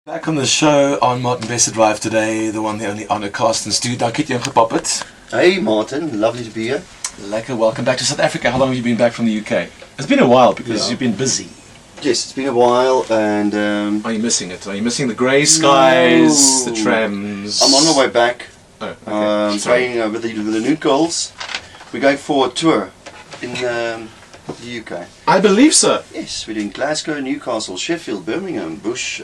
Back on the show on Martin Best Drive today, the one, the only Arno Carstens. Dank het jy ingepop het. Hey Martin, lovely to be here. Lekker, welcome back to South Africa. How long have you been back from the UK? It's been a while because you've been busy. Yes, it's been a while and... Are you missing it? Are you missing the grey skies, the trams? I'm on my way back. Oh, okay. Playing with the Nude Girls. We're going for a tour in the UK. I believe so. Yes, we're doing Glasgow, Newcastle, Sheffield, Birmingham, Bush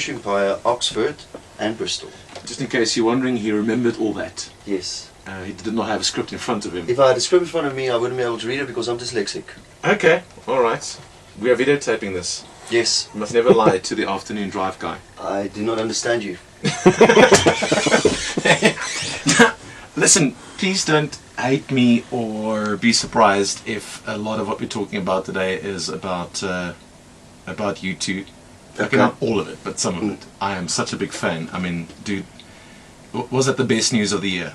Empire, Oxford and Bristol. Just in case you're wondering, he remembered all that. Yes. He did not have a script in front of him. If I had a script in front of me, I wouldn't be able to read it because I'm dyslexic. Okay, alright. We are videotaping this. Yes. You must never lie to the afternoon drive guy. I do not understand you. Listen, please don't hate me or be surprised if a lot of what we're talking about today is about you two. Okay. Not all of it, but some of it. I am such a big fan. I mean, dude, was that the best news of the year?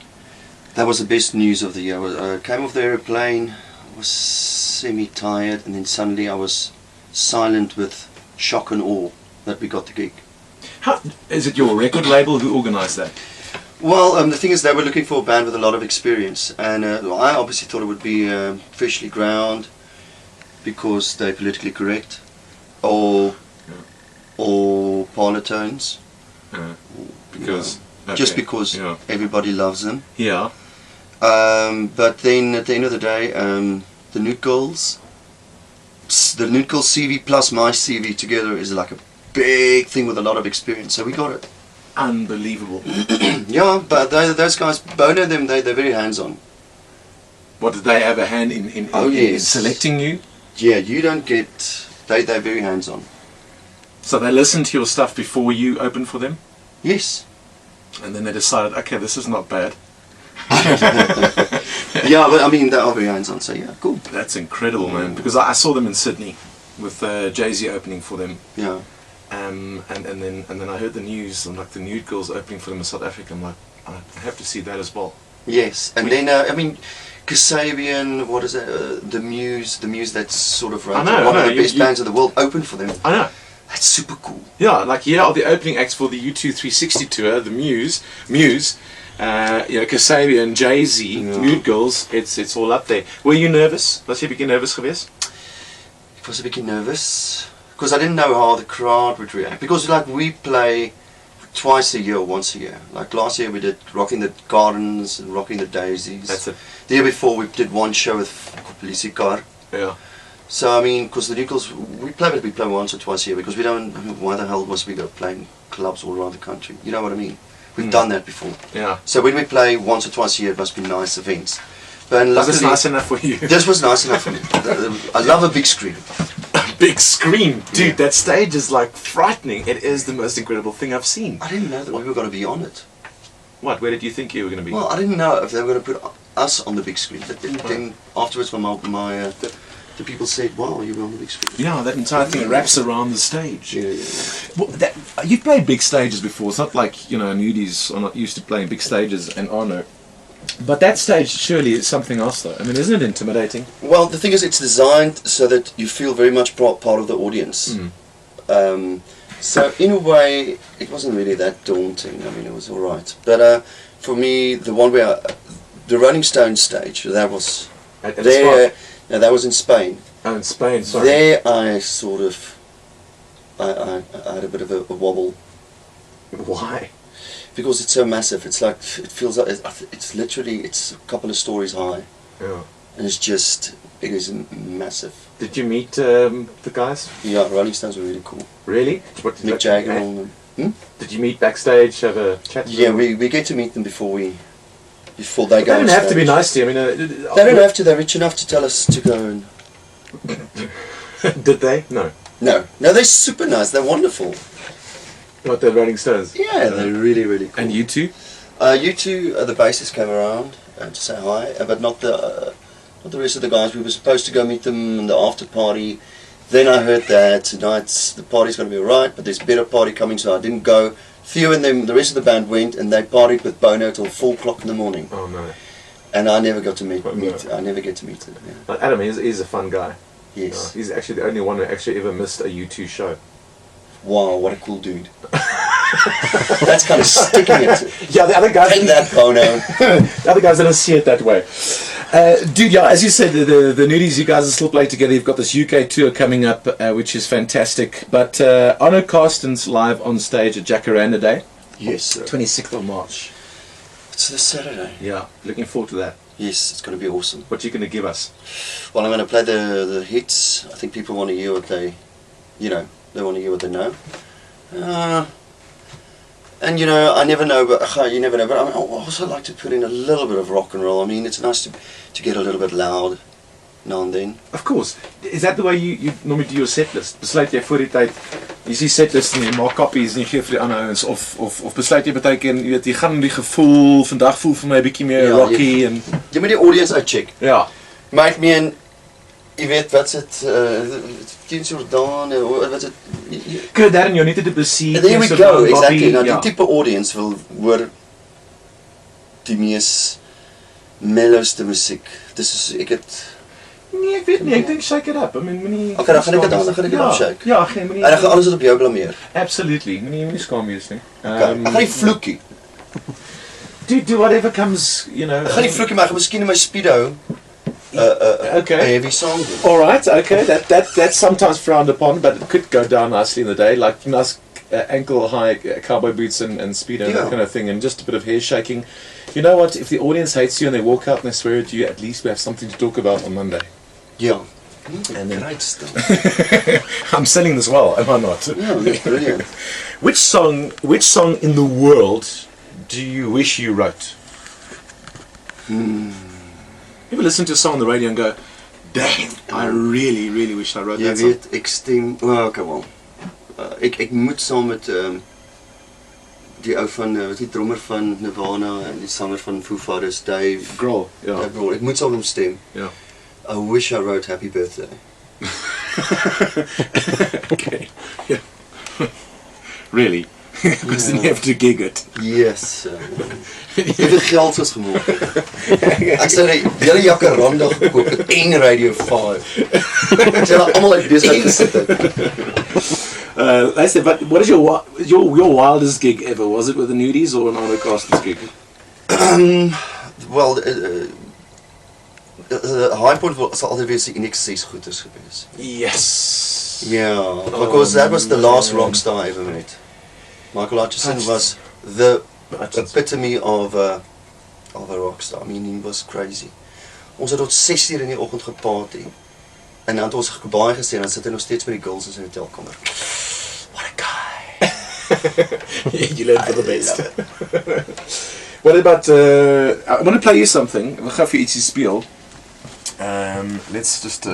That was the best news of the year. I came off the aeroplane, was semi-tired, and then suddenly I was silent with shock and awe that we got the gig. How, is it your record label who organised that? Well, the thing is they were looking for a band with a lot of experience, and I obviously thought it would be Freshly Ground because they're politically correct, or Parlotones. Because okay. Just because everybody loves them. Yeah. But then at the end of the day, the Nude Girls, CV plus my CV together is like a big thing with a lot of experience. So we got it. Unbelievable. Yeah, but those guys, Bono, they're very hands-on. What, did they have a hand in selecting you? Yeah, you don't get. They're very hands-on. So they listened to your stuff before you opened for them? Yes. And then they decided, okay, this is not bad. Yeah, but I mean, they are very hands-on, so yeah, cool. That's incredible, man. Because I saw them in Sydney with Jay-Z opening for them. Yeah. And then I heard the news, I'm like, the Nude Girls opening for them in South Africa. I'm like, I have to see that as well. Yes, and then I mean, Kasabian, what is it? The Muse that's sort of one of the best bands in the world opened for them. I know. That's super cool. Yeah, like the opening acts for the U2 360 tour, the Muse, Kasabian, Jay-Z, Nude Girls, it's all up there. Were you nervous? Was jy bietjie nervous geweest? I was a bit nervous because I didn't know how the crowd would react. Because like we play twice a year, once a year. Like last year we did Rocking the Gardens and Rocking the Daisies. That's it. The year before we did one show with Police Car. Yeah. So I mean, because the Nude Girls, we play once or twice a year because we don't. Why the hell must we go playing clubs all around the country? You know what I mean? We've done that before. Yeah. So when we play once or twice a year, it must be nice events. But was this nice enough for you? This was nice enough for me. I love a big screen. A big screen, dude. Yeah. That stage is like frightening. It is the most incredible thing I've seen. I didn't know that we were going to be on it. What? Where did you think you were going to be? Well, I didn't know if they were going to put us on the big screen. But then afterwards, when the people said, "Wow, you were on the big screen." Yeah, that entire thing wraps around the stage. Yeah. Well, you've played big stages before. It's not like nudies are not used to playing big stages and Arno. But that stage surely is something else, though. I mean, isn't it intimidating? Well, the thing is, it's designed so that you feel very much part of the audience. So in a way, it wasn't really that daunting. I mean, it was all right. But for me, the one where the Rolling Stones stage, that was there. No, that was in Spain. Oh, in Spain, sorry. There I sort of, I had a bit of a wobble. Why? Because it's so massive. It's like, it feels like, it's literally, it's a couple of stories high. Yeah. And it's just, it is massive. Did you meet the guys? Yeah, Rolling Stones were really cool. Really? What did Mick Jagger and them. Did you meet backstage, have a chat with them? We get to meet them before they go. They don't have to be nice to you. I mean, they don't have to. They're rich enough to tell us to go. And did they? No. No, they're super nice. They're wonderful. What, the Rolling Stones? Yeah, they're really, really cool. And you two? You two, the bassist came around to say hi, but not the rest of the guys. We were supposed to go meet them in the after party. Then I heard that tonight the party's going to be alright, but there's a better party coming, so I didn't go. Theo and them, the rest of the band went, and they partied with Bono till 4 o'clock in the morning. Oh no! And I never got to meet. I never get to meet him. Yeah. Adam is a fun guy. Yes. He's actually the only one who actually ever missed a U2 show. wow, what a cool dude. That's kind of sticking it. Yeah, the other guys. Take that, Bono. The other guys didn't see it that way. Dude, yeah, as you said, the Nudies, you guys are still playing together. You've got this UK tour coming up, which is fantastic. But Arno Carstens live on stage at Jacaranda Day. Yes, sir. 26th of March. It's this Saturday. Yeah, looking forward to that. Yes, it's going to be awesome. What are you going to give us? Well, I'm going to play the hits. I think people want to hear what they want to hear what they know. And I never know, but you never know. But I also like to put in a little bit of rock and roll. I mean, it's nice to get a little bit loud now and then. Of course. Is that the way you normally do your set list? Besluit jy voor die tyd, jy sien set list en jy maak copies en jy gee vir die ander ouens of besluit jy baie keer, jy weet, jy gaan die gevoel, vandag voel vir my 'n bietjie meer rocky en jy moet die audience uitcheck. Ja. Maar ek meen, jy weet wat's dit Tien Jordan, wat's dit? Good, that and you need to proceed. There we go, exactly. Nou die tipe audience wil hoor die mees mellowste musiek. Dis is ek het nee, ek weet nie, ek dink shake it up. I mean, moenie. Okay, dan gaan ek dit opshake. Ja, geen moenie. En dan gaan alles op jou blameer. Absolutely. Moenie skaam wees nie. Ek gaan nie vloekie. Do whatever comes, Ek gaan nie vloekie, maar ek gaan miskien in my speedo okay. a heavy song do. All right, okay. That's sometimes frowned upon, but it could go down nicely in the day, like nice ankle high cowboy boots and speedo, that kind of thing, and just a bit of hair shaking. You know what? If the audience hates you and they walk out and they swear at you, at least we have something to talk about on Monday. Yeah. And then Great stuff. I'm selling this well, am I not? Yeah, that's brilliant. Which song in the world do you wish you wrote? You ever listen to a song on the radio and go, damn, I really, really wish I wrote that song? Jy weet, ek stem, come on. Ek moet saam met die ou van, die drummer van Nirvana en die sanger van Foo Fighters, Dave Grohl, ja. Dave Grohl, ek moet saam met hom stem. Ja. I wish I wrote Happy Birthday. Okay. Yeah. Really? Because then you have to gig it. Yes. Hoeveel geld is gemaak? Ek sê die hele Jacaranda gekoop en Radio 5. Ek sê dat almal uit besigheid gesit het. I said, but what is your wildest gig ever? Was it with the Nudies or an Arno Carstens gig? Well, the high point was altyd wees die Unix 6 goeders gewees. Yes. Yeah, because that was the last rock star I ever met. Michael Hutchison was the epitome of a rock star. I mean, he was crazy. Ons het tot 6 uur in die oggend geparty. En dan het ons baie gesê, en dan sit hy nog steeds by die girls in sy hotelkamer. What a guy. You learned for the best. What about, I want to play you something. We gaan vir ietsie speel. Let's just...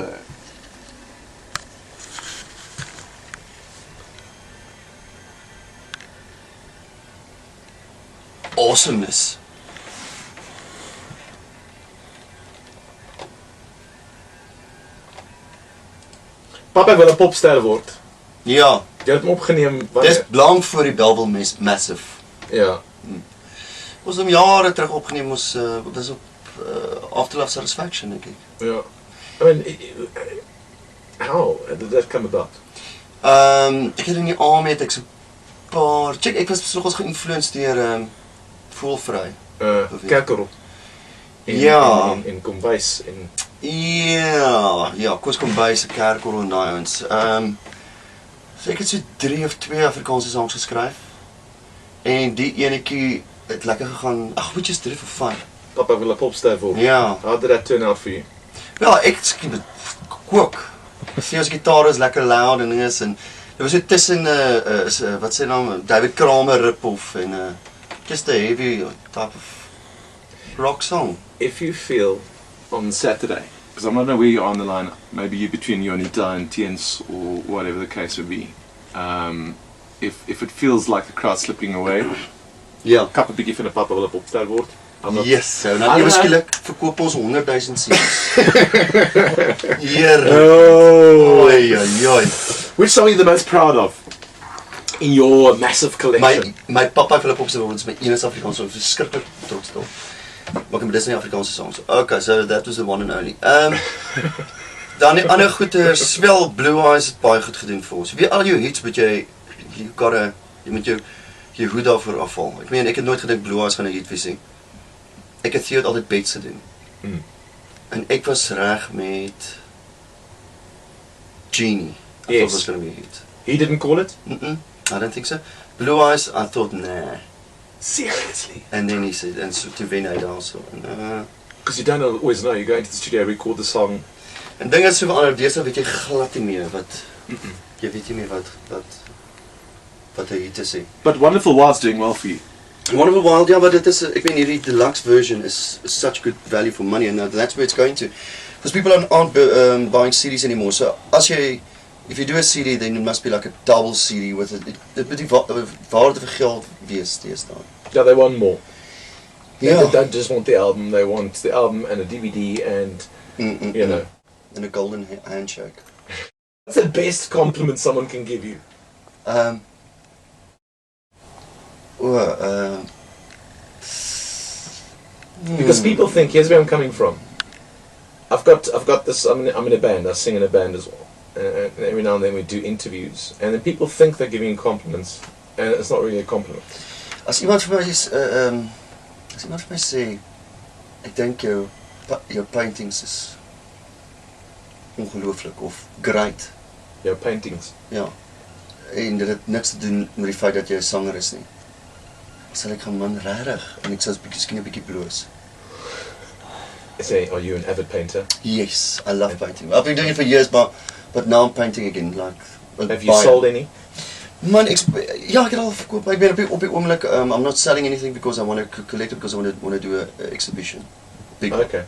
Awesomeness. Papa wil 'n popster word. Ja. Jy het hom opgeneem. Dis blank voor die Belleville Massive. Ja. Ons het hom jare terug opgeneem, ons was op Afterlife Satisfaction, denk ik. Ja. I mean, how did that come about? Ek het in die army het ek so paar... Check, ek was nogals geïnfluenced deur Voelvry. Kerkel. Ja. En Kombuis en... Ja, Koos Kombuis, Kerkel en daai ouens. So ek het so 3 of 2 Afrikaanse songs geskryf. En die enetjie het lekker gegaan. Ag, moet jy just 3 for fun. Papa wil 'n popster word. Ja. How did that turn out for you? Ja, ek kook. Sien ons gitaar is lekker loud en is en dit was so tussen wat sê naam David Kramer rip-off en just a heavy type of rock song. If you feel on Saturday, because I don't know where you are on the line, maybe you're between Jonita and Tiens or whatever the case would be. If it feels like the crowd's slipping away, ja. Kap 'n bietjie van 'n papa wil 'n popster word. Yes, so nou eweskielik verkoop ons 100,000 cds. Hier. Oh. Oei, oei, oei. Which song are you the most proud of in your massive collection? My papa wil 'n popster word, is my enigste Afrikaanse song, verskriklik trots daarop. Maar dis nie Afrikaanse songs. Okay, so that was the one and only. Dan die ander goeters, wel Blue Eyes het baie goed gedoen vir ons. Wie al jou hits wat jy jy moet jou hoed daarvoor afval. Ek meen, ek het nooit gedink Blue Eyes gaan 'n hit wees nie. Ek het Theo altyd bets gedoen. En ek was reg met Genie. I thought it was going to be a hit. He didn't call it? I don't think so. Blue Eyes, I thought, nah. Seriously? And then he said, and so, toe wen hy daar so. Because you don't always know, you go into the studio, record the song. En dinge is so verander, deesdae weet jy glad nie meer wat, jy weet nie meer wat 'n hit is nie. But Wonderful Wild's doing well for you. Wonderful Wild, ja, but it is, ek meen hierdie deluxe version is such good value for money, and that's where it's going to. Because people aren't buying CDs anymore, so if you do a CD, then it must be like a double CD with it. Dit moet die waarde vir geld wees deesdae. Yeah, they want more. Yeah. They don't just want the album, they want the album and a DVD and, you know. And a golden handshake. What's the best compliment someone can give you? Because people think, here's where I'm coming from. I've got this, I'm in a band, I sing in a band as well. And every now and then we do interviews. And then people think they're giving you compliments. And it's not really a compliment. As iemand vir my sê, ek dink jou paintings is ongelooflik of great. Your paintings? Ja. En dit het niks te doen met die feit dat jy 'n sanger is nie. Sal ek gaan man regtig en ek sal miskien 'n bietjie bloos. Say, are you an avid painter? Yes, I love painting. I've been doing it for years, but now I'm painting again. Have you sold any? Man, ja, ek het al verkoop. Ek ben op die oomblik, I'm not selling anything because I want to collect it because I want to do an exhibition. Big one. Okay.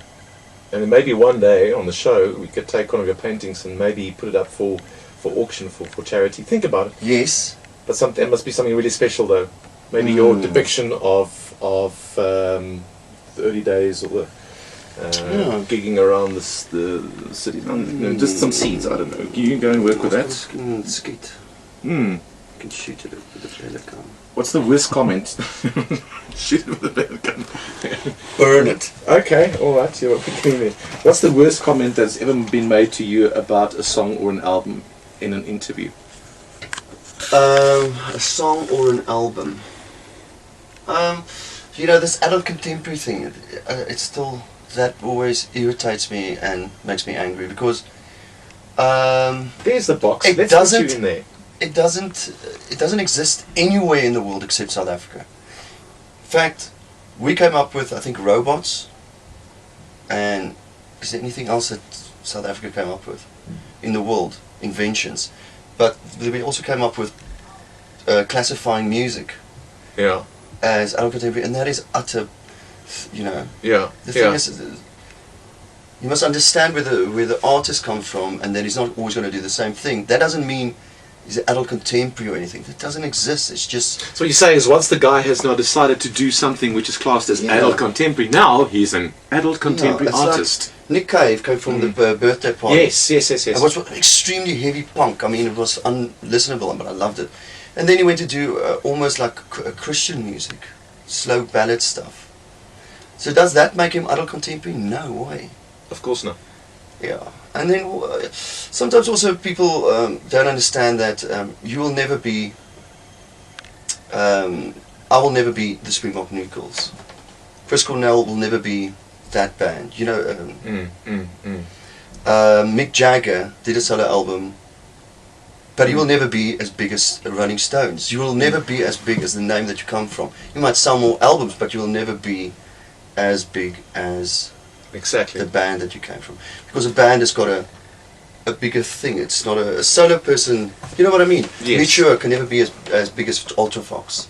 And then maybe one day on the show we could take one of your paintings and maybe put it up for auction for charity. Think about it. Yes. But it must be something really special though. Maybe your depiction of the early days or the gigging around the city. Just some seeds, I don't know. You can go and work with that. Skeet. You can shoot it with a pellet gun. What's the worst comment? Shoot it with a pellet gun. Burn it. Okay, alright, you're picking me. What's the worst comment that's ever been made to you about a song or an album in an interview? A song or an album? You know, this adult contemporary thing, it's still, that always irritates me and makes me angry because there's the box. It Let's doesn't, put you in there. It doesn't exist anywhere in the world except South Africa. In fact, we came up with, I think, robots, and is there anything else that South Africa came up with in the world? Inventions. But we also came up with classifying music as adult contemporary, and that is utter, you know. Yeah. The thing is, you must understand where the artist comes from, and that he's not always going to do the same thing. That doesn't mean he's an adult contemporary or anything. That doesn't exist. It's just. So what you're saying is, once the guy has now decided to do something which is classed as adult contemporary, now he's an adult contemporary artist. Like Nick Cave came from the birthday party. Yes. It was extremely heavy punk. I mean, it was unlistenable, but I loved it. And then he went to do almost like Christian music, slow ballad stuff. So does that make him adult contemporary? No way. Of course not. Yeah. And then sometimes also people don't understand that you will never be, I will never be the Springbok Nude Girls. Chris Cornell will never be that band. You know, Mick Jagger did a solo album, but he will never be as big as Rolling Stones. You will never be as big as the name that you come from. You might sell more albums, but you will never be as big as the band that you came from. Because a band has got a bigger thing. It's not a solo person. You know what I mean? Yes. Mature can never be as big as Ultra Fox.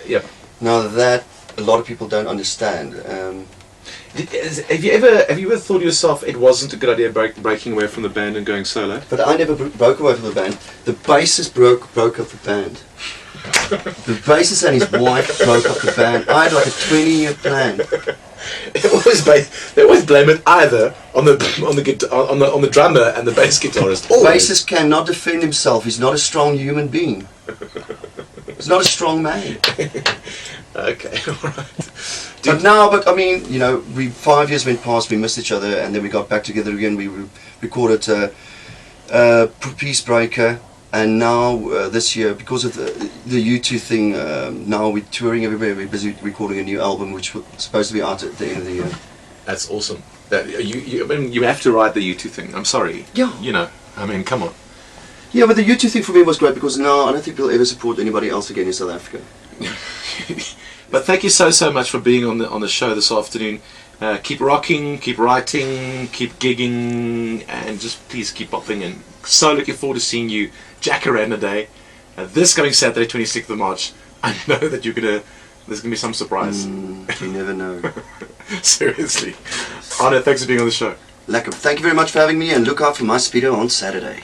Yep. Now that a lot of people don't understand. Have you ever thought to yourself it wasn't a good idea breaking away from the band and going solo? But I never broke away from the band. The bassist broke up the band. The bassist and his wife broke up the band. I had like a 20-year plan. They always blame it either on the drummer and the bass guitarist. The bassist cannot defend himself. He's not a strong human being. He's not a strong man. Okay, alright. But I mean, you know, 5 years went past, we missed each other, and then we got back together again. We recorded Peace Breaker, And now this year, because of the U2 thing, now we're touring everywhere. We're busy recording a new album, which was supposed to be out at the end of the year. That's awesome. I mean, you have to ride the U2 thing. I'm sorry. Yeah. You know, I mean, come on. Yeah, but the U2 thing for me was great because now I don't think we'll ever support anybody else again in South Africa. But thank you so much for being on the show this afternoon. Keep rocking, keep writing, keep gigging, and just please keep popping in. So looking forward to seeing you Jacaranda Day this coming Saturday, 26th of March. I know that there's gonna be some surprise. You never know. Seriously. Arno, thanks for being on the show. Lekker. Thank you very much for having me, and look out for my speedo on Saturday.